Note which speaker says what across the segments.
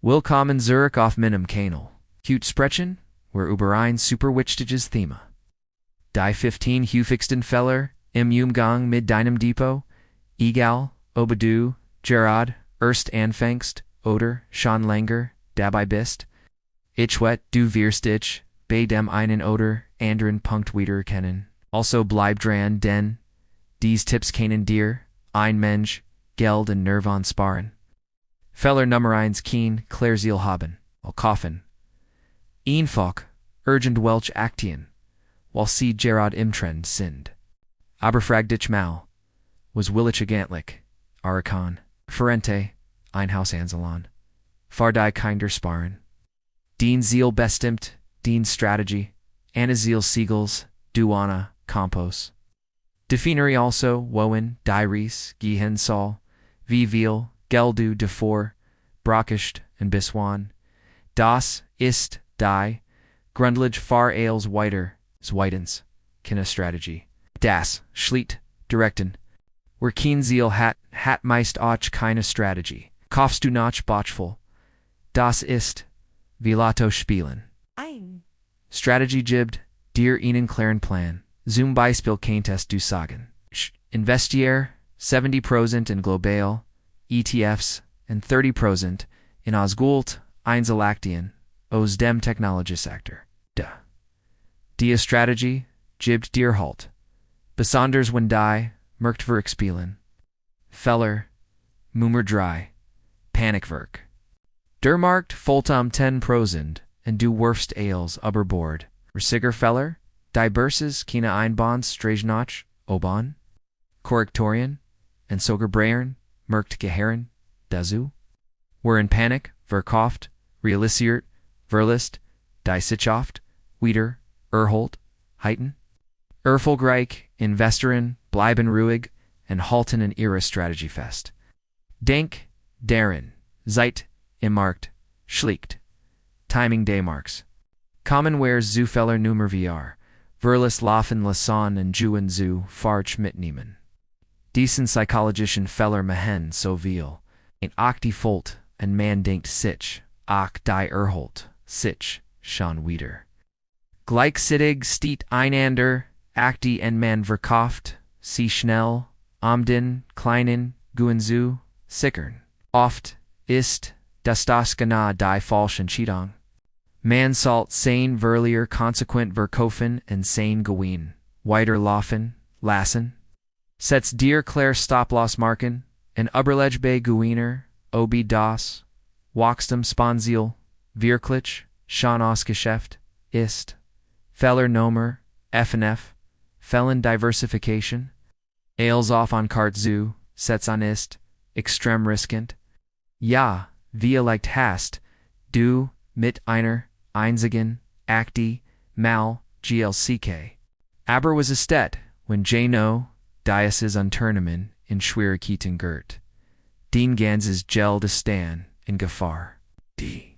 Speaker 1: Willkommen zurück auf meinem Kanal. Cute sprechen, where über ein super wichtiges Thema. Die 15 häufigsten Fehler im Umgang mit deinem Depot, egal ob du gerade erst anfängst oder schon länger dabei bist. Ich wette, du wirst dich bei dem einen oder anderen Punkt wiedererkennen. Also bleib dran, denn diese Tipps können dir ein Mensch Geld und Nerven sparen. Fehler Nummer 1 kein Klärziel haben, kaufen. Einfach, irgendwelche Aktien, weil sie gerade im Trend sind. Aber frag dich mal, was will ich eigentlich, Arakan, Ferente, ein Haus anzahlen, für die Kinder sparen. Dein Ziel bestimmt, dein Strategie, eine Ziel Siegels, du Anna, Kompos. Definiere also, wohin die Reise gehen soll, wie viel Geld du davor brauchst und bis wann. Das ist die grundlegende Fahrals weiter, zweitens, keine Strategie. Das schlicht direkten. Wer kein Ziel hat meist auch keine Strategie. Kaufst du nicht botschvoll. Das ist wie Lotto spielen. Strategie gibt dir einen klaren Plan. Zum Beispiel könntest du sagen, investiere 70% in global ETFs und 30% in Ausgold Einzelaktien aus dem Technologiesektor. Die Strategie gibt dir Halt. Besonders wenn die Marktwerk spielen. Fehler Nummer 3. Panikwerk. Der Markt fällt 10% und du wirfst alles über Bord. Riesiger Fehler, die Börses keine Einbahnstrategie oban. Korrektorien und sogar Breyern, Markt gehören dazu. Wer in Panik verkauft, realisiert, verliest, die Sicherheit wieder erholt, heiten. Erfolgreich Investoren bleiben ruhig und halten in ihrer Strategie fest. Denk daran, seid im Markt, schlicht. Timing day marks. Commonware zu Fehler Nummer VR, verlis laufen lassen und juen zu falsch mitnehmen. Diesen psychologischen Fehler machen so viel. Ein die Volt, und man denkt sich, ach die erholt, sich, schon wieder. Gleichzeitig steht einander, die und man verkauft, sie schnell, den kleinen, guen zu, sickern. Oft ist das genau die falsche Entscheidung. Man sollte sein verlier konsequent verkaufen und sein Gewinn weiterlaufen lassen. Setz dir klare Stop-Loss-Marken und überleg bei Gewinner, ob das Wachstum Sponziel wirklich schon ausgeschäft ist. Fehler Nummer FNF, Fehlen Diversification, Ales auf an Kart zu, setz an ist, extrem riskant. Ja, wie leicht hast, du mit einer einzigen Aktie mal GLCK. Aber was ist det, wenn Jano Dieses Unternehmen in Schwierigkeiten gerät. Den ganzes Geld stan in Gefahr. Die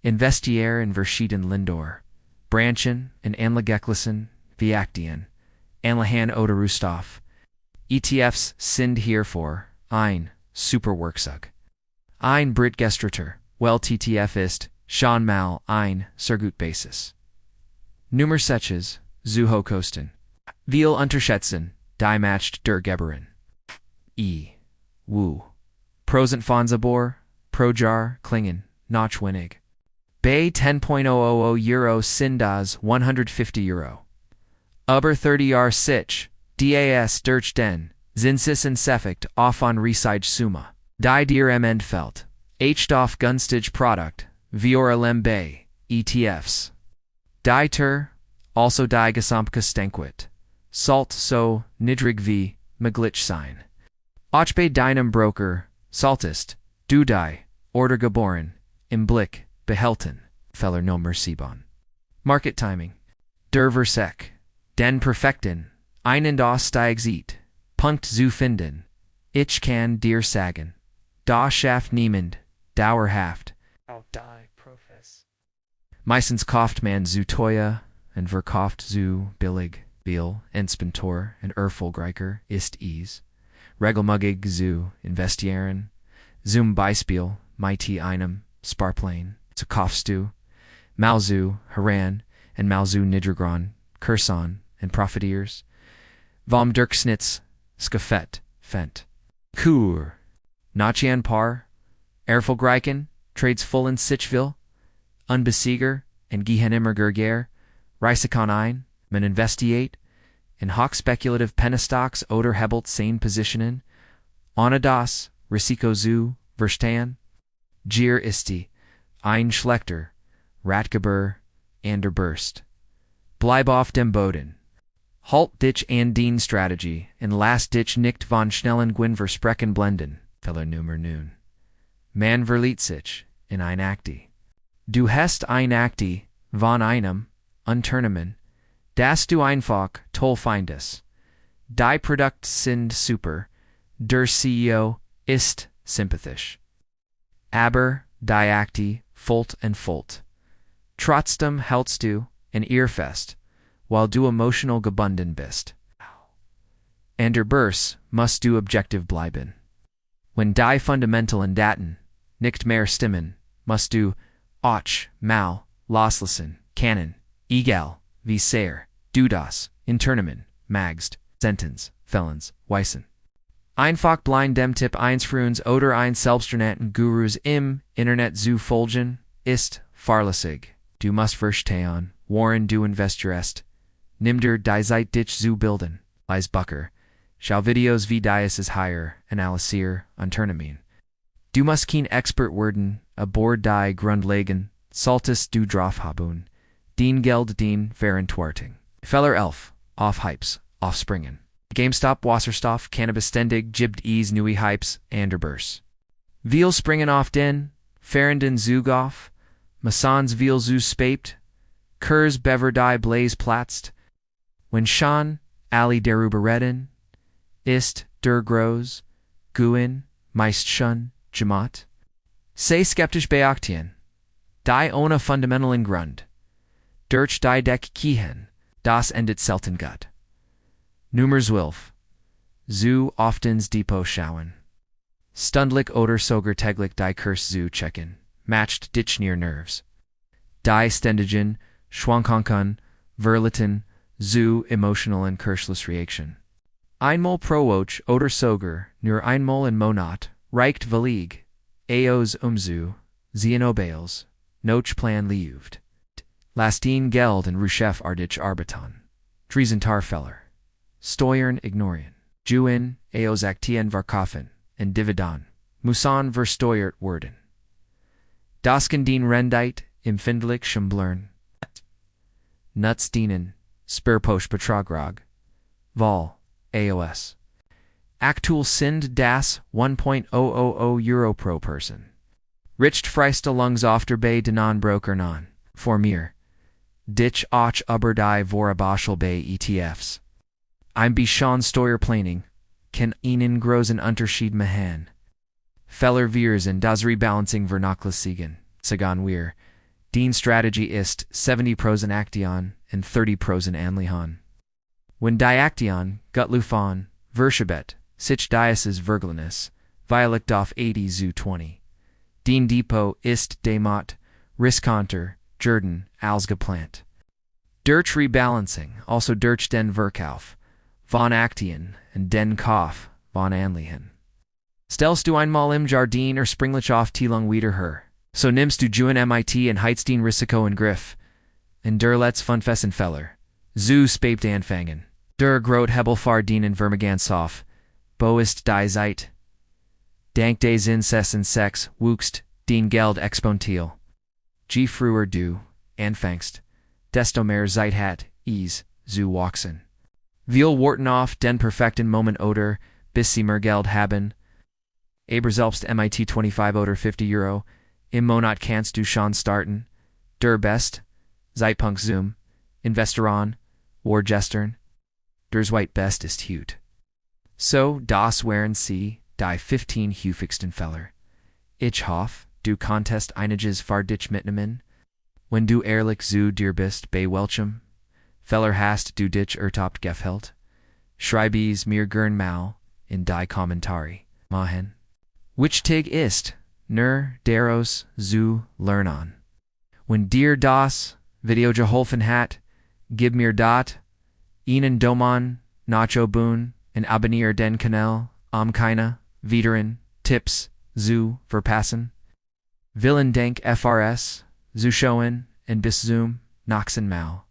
Speaker 1: Investiere in verschieden Länder, Branchen in Anlageklassen wie Aktien, Anlagen oder Rohstoff. ETFs sind hierfür ein Superwerkzeug. Ein Brittgestrater, well TTF ist schon mal ein sehr gut Basis. Nummer 6, zu kosten. Viel unterschätzen, die matcht der Geberin. Prosentfondsabor, pro Jahr klingen, notwendig. Bei 10.000 Euro sind das 150 Euro. Über 30 Jahre sich, das durch den Zinseszinseffekt auf an Research Summa. Die dir am Endfeld, auf günstig Produkt, vor bei ETFs. Die also die Gesamtkostenquote, sollt so niedrig wie möglich sein. Auch bei deinem Broker solltest du die Order geboren im Blick behalten. Fehler Nummer 7. Market Timing. Der Versek, den perfekten, einen Ausstieg Punkt zu finden. Ich kann dir sagen, da schafft niemand dauerhaft. Meistens kauft man zu teuer und verkauft zu billig. Viel Inventor und erfolgreicher ist es, regelmäßig zu investieren. Zum Beispiel Mighty einem, Sparplane, Zukaufst Malzu, Haran, and Malzu Nidragron, Kurson, and Profiteers, Vom Dirksnitz, Skafet, Fent, Kur, Nachian Par, Erfolgreichen, Trades full in Sichville, Unbesieger, and Gehenimmer Gerger, Reisekon ein, Man Investiate, in Hoch Speculative Penestocks oder Hebelt Sane Positionen, Onadas, Risiko zu, Verstehen, Gier isti, ein schlechter, Ratgeber, ander Burst, Bleib auf dem Boden, Halt dich an den Strategie, and last dich nicht von schnellen Gwin versprechen blenden, Feller Nummer nun. Man verliert sich, in ein Akti. Du hast ein Akti, von einem, Unternehmen, das du einfach toll findest. Die Produkt sind super, der CEO ist sympathisch. Aber die Akti Folt and Folt. Trotzdem hältst du ein Ehrfest, while du emotional gebunden bist. And der Burs musst du objective bleiben. When die fundamentalen Daten nicht mehr stimmen, musst du auch mal loslassen können, egal wie sehr du das Unternehmen magst, Sentence, Felons, Weissen. Einfach blind dem Tipp 1 Fruens oder ein selbsternannten Gurus im Internet zu folgen, ist fahrlässig. Du musst verstehen, worin du investierst. Nimm dir die Zeit dich zu bilden, Lies Bucker. Schau Videos wie Diese higher, analysier, Unternehmen. Du musst kein Expert werden, aboard die Grundlagen, solltest du drauf haben, den Geld den Verantwortung. Feller 11, auf Hypes, aufspringen. GameStop, Wasserstoff, Cannabis ständig, gibt es neue Hypes, anderbers. Viel springen auf den, Ferenden Zug auf, Massans viel zu spät, Kurs bever die Blaze platzt, wenn schon, alle darüber reden, ist, der groß, Guin, meist schon, Gemat. Sei skeptisch bei Aktien, die ohne fundamentalen Grund. Durch die Deck kiehen, das endet selten gut. Nummer 12. Zu oftens Depot schauen. Stundlich oder sogar täglich die Kurs zu checken, matcht dich near nerves. Die ständigen, Schwankungen, verliten, zu emotionalen Kursschlussreaktion. Einmal pro Woche oder sogar nur einmal im Monat, reicht völlig, Aos Zien Obales, Nochplan lieved. Lasten Geld und Ruchef dich Arbiton. Tresentarfeller. Steuern ignorieren. Juin, Aos Aktien Verkaufen, und Dividend, Musan versteuert werden. Das kann den Rendite empfindlich schumblern. Nuts dienen, Spurpost Betrogrog. Vol, AOS. Aktuell sind das 1.000 Euro pro Person. Richt freiste Lungs after bei denon broker non. For mir. Dich auch über die Vorabschel bei ETFs. Ein bisschen Steuerplanung, kann Ihnen großen Unterschied machen. Feller wir in das Rebalancing vernachlässigen, sagen wir. Den Strategie ist 70% Aktien und 30% Anleihen. Wenn die Aktien, Gutlufan, Verschabet, sich dieses Verglenis, violet auf 80 zu 20. Den Depot ist demot, riskanter, Jordan, als geplant. Durch Rebalancing, also durch den Verkauf, von Aktien und den Kauf von Anleihen. Stellst du einmal im Jardin oder springlich auf Tilung wieder her, so nimmst du Juen MIT und heizt den Risiko in Griff, und der let's funfessen Feller, zu spät anfangen, der grot Hebelfahr dienen Vermögensaufbau, bo ist die Zeit. Dank des incessant Sex wuchst den Geld exponentiell. Je früher du anfängst, desto mehr Zeit hat zu wachsen. Wir warten auf den perfekten Moment oder bis sie mehr Geld haben. Aber selbst MIT 25 oder 50 Euro im Monat kannst du schon starten. Der best Zeitpunkt zum Investoren war gestern. Der Zweit best ist heut. So, das wären sie, die 15 häufigsten Fehler. Ich hoffe, du konntest einiges für dich mitnehmen. Wenn du ehrlich zu dir bist bei welchem Fehler hast du dich ertappt gefällt? Schreib es mir gern mal in die Kommentare. Machen. Wichtig ist, nur daraus zu lernen. Wenn dir das Video geholfen hat, gib mir dat, ihnen Doman, Nacho Boon, und abonniere den Kanal, keine weiteren Tipps zu verpassen. Vielen Dank FRS, Zuschauen, und bis zum nächsten Mal.